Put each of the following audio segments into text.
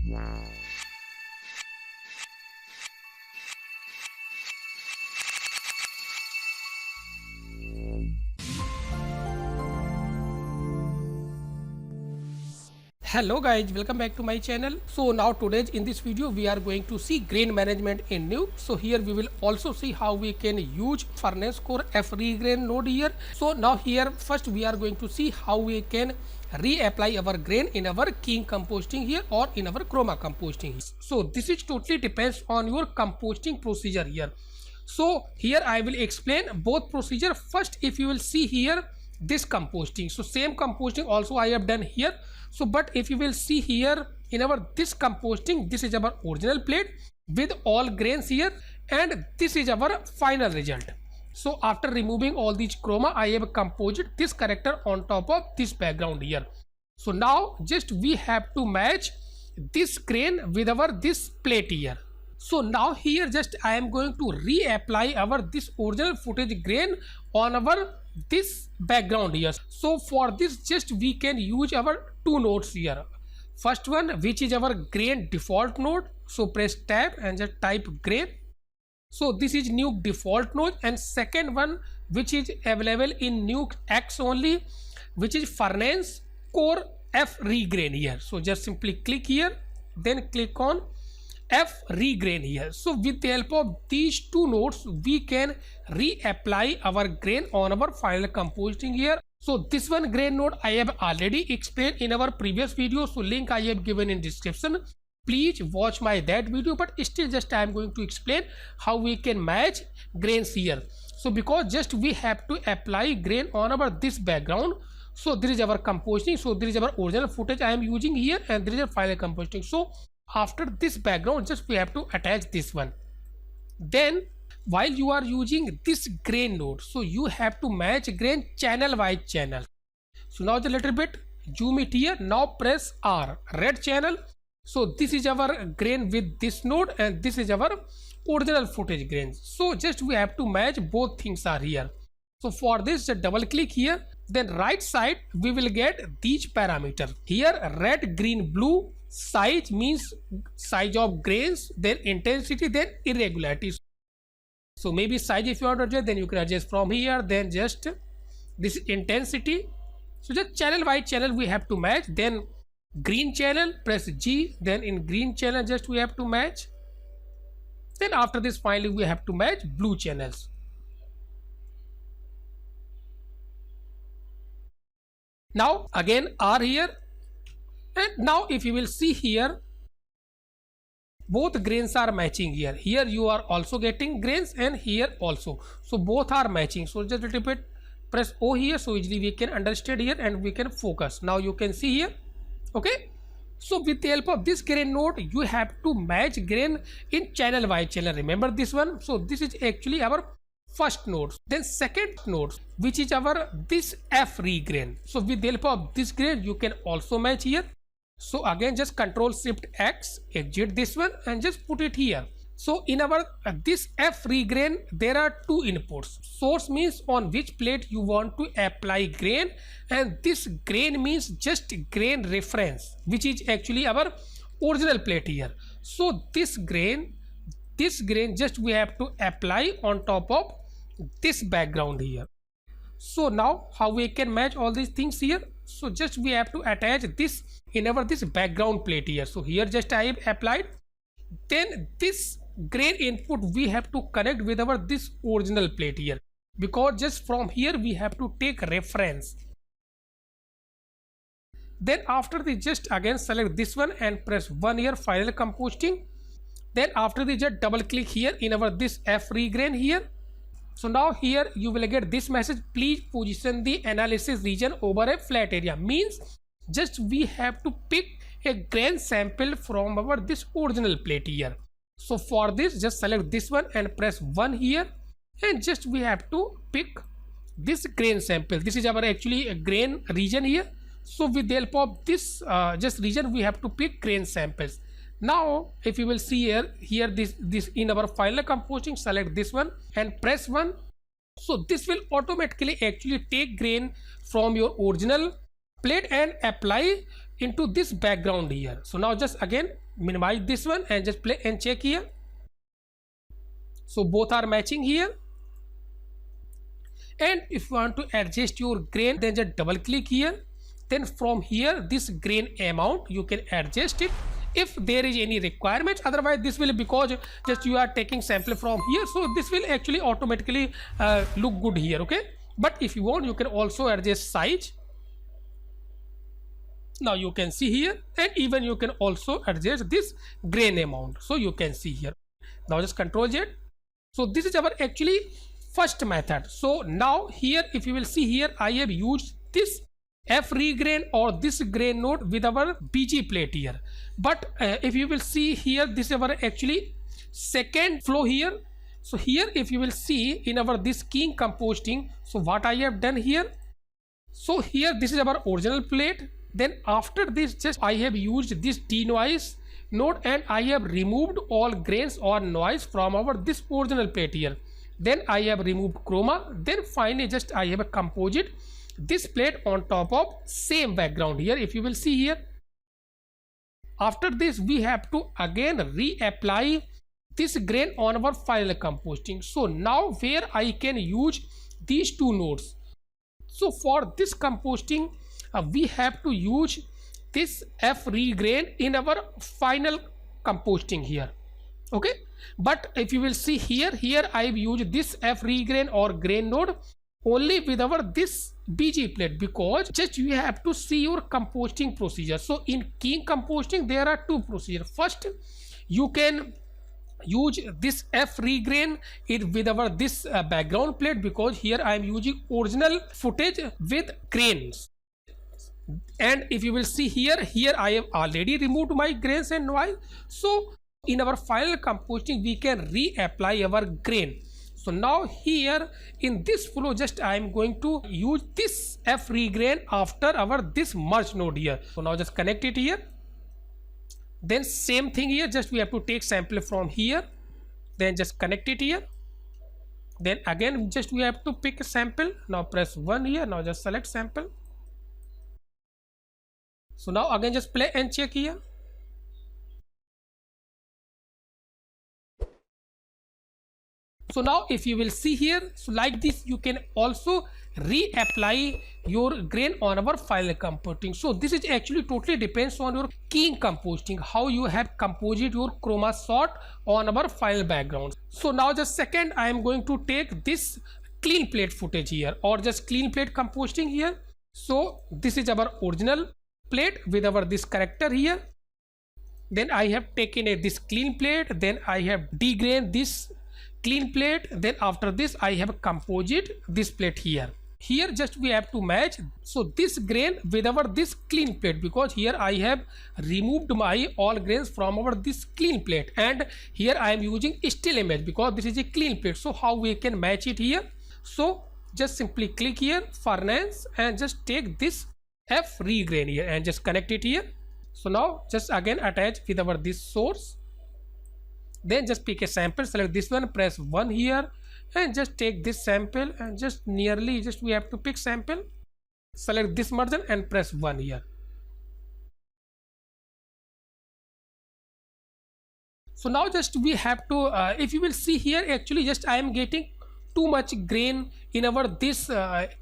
Hello guys, welcome back to my channel. So now today in this video we are going to see grain management in Nuke. So here we will also see how we can use furnace core F regrain node here. So now here first we are going to see how we can reapply our grain in our king composting here or in our chroma composting. So this is totally depends on your composting procedure here. So here I will explain both procedure. First, if you will see here this composting, so same composting also I have done here. So but if you will see here in our this composting, this is our original plate with all grains here and this is our final result. So after removing all these chroma, I have composed this character on top of this background here. So now just we have to match this grain with our this plate here. So now here just I am going to reapply our this original footage grain on our this background here. So for this just we can use our two nodes here. First one which is our grain default node. So press tab and just type grain. So this is Nuke default node, and second one which is available in Nuke X only, which is furnace core F regrain here. So just simply click here, then click on F regrain here. So with the help of these two nodes we can reapply our grain on our final composting here. So this one grain node I have already explained in our previous video, so link I have given in description. Please watch my that video, but still just I am going to explain how we can match grains here. So because just we have to apply grain on our this background. So this is our composting, so this is our original footage I am using here and this is our final composting. So after this background just we have to attach this one. Then while you are using this grain node, so you have to match grain channel by channel. So now the little bit zoom it here, now press R, red channel. So this is our grain with this node and this is our original footage grains. So just we have to match both things are here. So for this just double click here, then right side we will get these parameters here, red, green, blue. Size means size of grains, then intensity, then irregularities. So maybe size if you want to adjust, then you can adjust from here, then just this intensity. So just channel by channel we have to match. Then green channel, press G, then in green channel just we have to match. Then after this finally we have to match blue channels. Now again R here. And now if you will see here, both grains are matching here. Here you are also getting grains and here also. So both are matching. So just a little bit press O here, so easily we can understand here and we can focus. Now you can see here. Okay. So with the help of this grain node, you have to match grain in channel by channel. Remember this one. So this is actually our first node. Then second node, which is our this F regrain. So with the help of this grain, you can also match here. So again just Control Shift X, exit this one and just put it here. So in our this F regrain there are two inputs. Source means on which plate you want to apply grain, and this grain means just grain reference, which is actually our original plate here. So this grain just we have to apply on top of this background here. So now how we can match all these things here? So just we have to attach this in our this background plate here. So here just I have applied. Then this grain input we have to connect with our this original plate here, because just from here we have to take reference. Then after this just again select this one and press 1 here, final composting. Then after this just double click here in our this F regrain here. So now here you will get this message, please position the analysis region over a flat area. Means just we have to pick a grain sample from our this original plate here. So for this just select this one and press 1 here and just we have to pick this grain sample. This is our actually a grain region here. So with the help of this just region we have to pick grain samples. Now if you will see here this in our final composting, select this one and press 1. So this will automatically actually take grain from your original plate and apply into this background here. So now just again minimize this one and just play and check here. So both are matching here. And if you want to adjust your grain, then just double click here. Then from here, this grain amount, you can adjust it if there is any requirements. Otherwise this will, because just you are taking sample from here, so this will actually automatically look good here. Okay, but if you want, you can also adjust size. Now you can see here, and even you can also adjust this grain amount. So you can see here. Now just Control Z. So this is our actually first method. So now here, if you will see here, I have used this F regrain or this grain node with our BG plate here. But if you will see here, this is our actually second flow here. So here, if you will see in our this keying composting, so what I have done here. So here, this is our original plate. Then after this, just I have used this denoise node and I have removed all grains or noise from our this original plate here. Then I have removed chroma. Then finally just I have a composite this plate on top of same background here. If you will see here, after this we have to again reapply this grain on our final composting. So now where I can use these two nodes. So for this composting we have to use this F regrain in our final composting here. Okay, but if you will see here, I've used this F regrain or grain node only with our this BG plate, because just you have to see your composting procedure. So in keying composting there are two procedures. First, you can use this F regrain it with our this background plate, because here I am using original footage with grains. And if you will see here I have already removed my grains and noise. So in our final composting we can reapply our grain. So now here in this flow, just I am going to use this F regrain after our this merge node here. So now just connect it here. Then same thing here, just we have to take sample from here, then just connect it here. Then again just we have to pick a sample. Now press 1 here. Now just select sample. So now again just play and check here. So now if you will see here, so like this you can also reapply your grain on our final composting. So this is actually totally depends on your keying composting, how you have composite your chroma sort on our final background. So now just second I am going to take this clean plate footage here, or just clean plate composting here. So this is our original plate with our this character here. Then I have taken this clean plate, then I have degrained this clean plate, then after this I have a composite this plate here. Here just we have to match so this grain with our this clean plate, because here I have removed my all grains from our this clean plate, and here I am using still image because this is a clean plate. So how we can match it here? So just simply click here furnace and just take this F regrain here and just connect it here. So now just again attach with our this source. Then just pick a sample, select this one, press 1 here and just take this sample and just nearly just we have to pick sample, select this margin and press 1 here. So now just we have to if you will see here, actually just I am getting too much grain in our this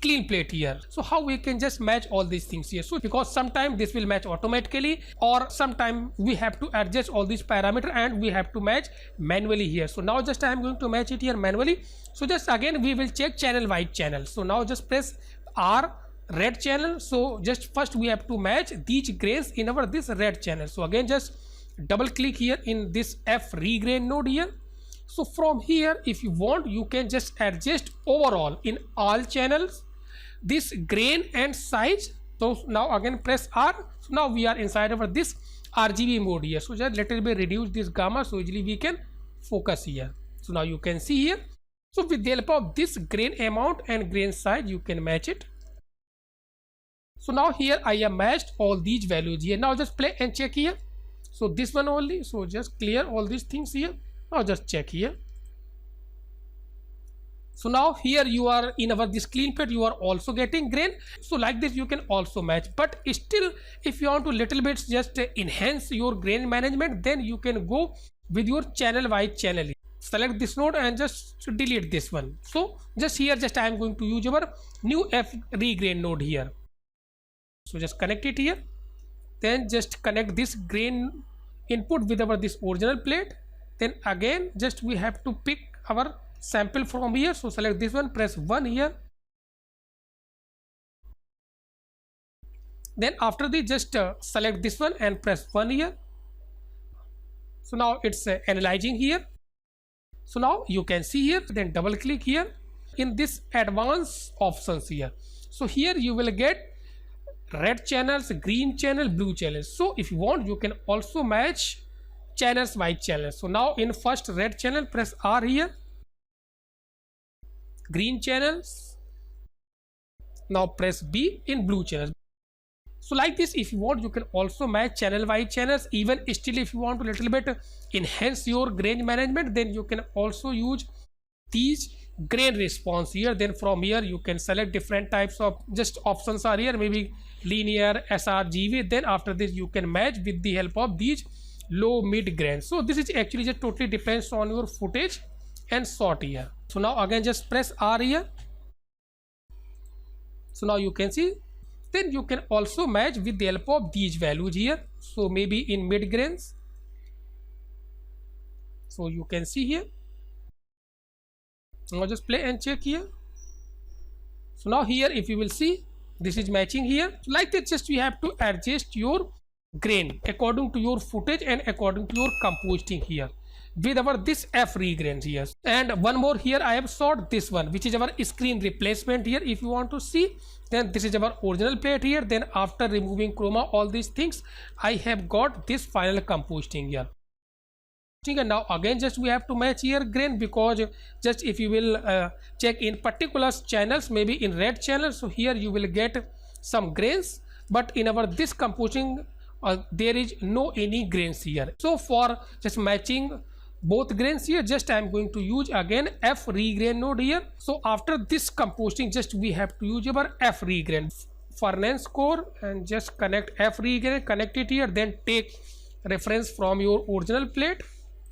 clean plate here. So how we can just match all these things here? So because sometimes this will match automatically, or sometimes we have to adjust all these parameter and we have to match manually here. So now just I am going to match it here manually. So just again we will check channel white channel. So now just press R, red channel. So just first we have to match these grains in our this red channel. So again just double click here in this F regrain node here. So from here if you want you can just adjust overall in all channels this grain and size. So now again press R. So now we are inside of this RGB mode here. So just little bit reduce this gamma so easily we can focus here. So now you can see here. So with the help of this grain amount and grain size you can match it. So now here I have matched all these values here. Now just play and check here. So this one only. So just clear all these things here. Now just check here. So now here you are in our this clean plate, you are also getting grain. So like this you can also match, but still if you want to little bit just enhance your grain management, then you can go with your channel wise channel. Select this node and just delete this one. So just here just I am going to use our new F regrain node here. So just connect it here, then just connect this grain input with our this original plate. Then again just we have to pick our sample from here. So select this one, press 1 here, then after this just select this one and press 1 here. So now it's analyzing here. So now you can see here, then double click here in this advanced options here. So here you will get red channels, green channel, blue channels. So if you want you can also match channels by channels. So now in first red channel press R here, green channels, now press B in blue channels. So like this if you want you can also match channel by channels. Even still if you want to little bit enhance your grain management, then you can also use these grain response here. Then from here you can select different types of just options are here, maybe linear, sRGB. Then after this you can match with the help of these low mid grain. So this is actually just totally depends on your footage and sort here. So now again just press R here. So now you can see, then you can also match with the help of these values here. So maybe in mid grains, so you can see here. Now just play and check here. So now here if you will see, this is matching here. So like that just you have to adjust your grain according to your footage and according to your composting here with our this F regrains here. And one more here I have sought this one, which is our screen replacement here. If you want to see, then this is our original plate here. Then after removing chroma, all these things, I have got this final composting here. And now again just we have to match here grain, because just if you will check in particular channels, maybe in red channel, so here you will get some grains, but in our this composting there is no any grains here. So for just matching both grains here, just I am going to use again F regrain node here. So after this composting just we have to use our F regrain furnace core and just connect F regrain, connect it here, then take reference from your original plate,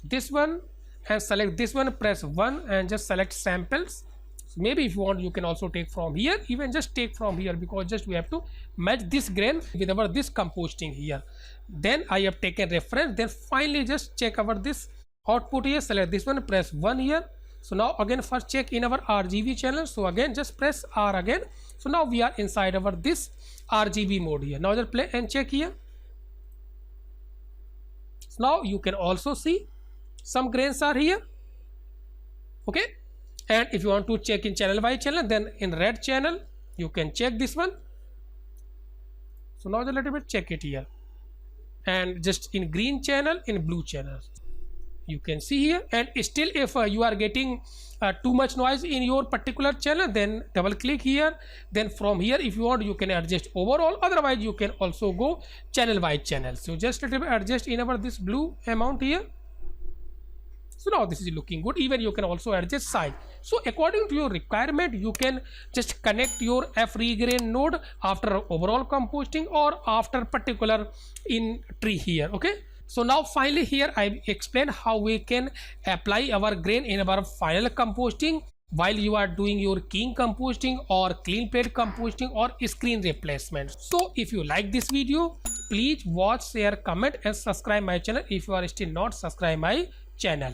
this one, and select this one, press 1 and just select samples. So maybe if you want you can also take from here, even just take from here, because just we have to match this grain with our this composting here. Then I have taken reference, then finally just check our this output here, select this one, press 1 here. So now again first check in our RGB channel, so again just press R again. So now we are inside our this RGB mode here. Now just play and check here. So now you can also see some grains are here, okay. And if you want to check in channel by channel, then in red channel you can check this one. So now just a little bit check it here, and just in green channel, in blue channel you can see here. And still if you are getting too much noise in your particular channel, then double click here, then from here if you want you can adjust overall, otherwise you can also go channel by channel. So just a little bit adjust in our this blue amount here. So now this is looking good. Even you can also adjust size. So according to your requirement you can just connect your F regrain node after overall composting or after particular in tree here, okay. So now finally here I explained how we can apply our grain in our final composting while you are doing your king composting or clean plate composting or screen replacement. So if you like this video, please watch, share, comment and subscribe my channel if you are still not subscribed my channel.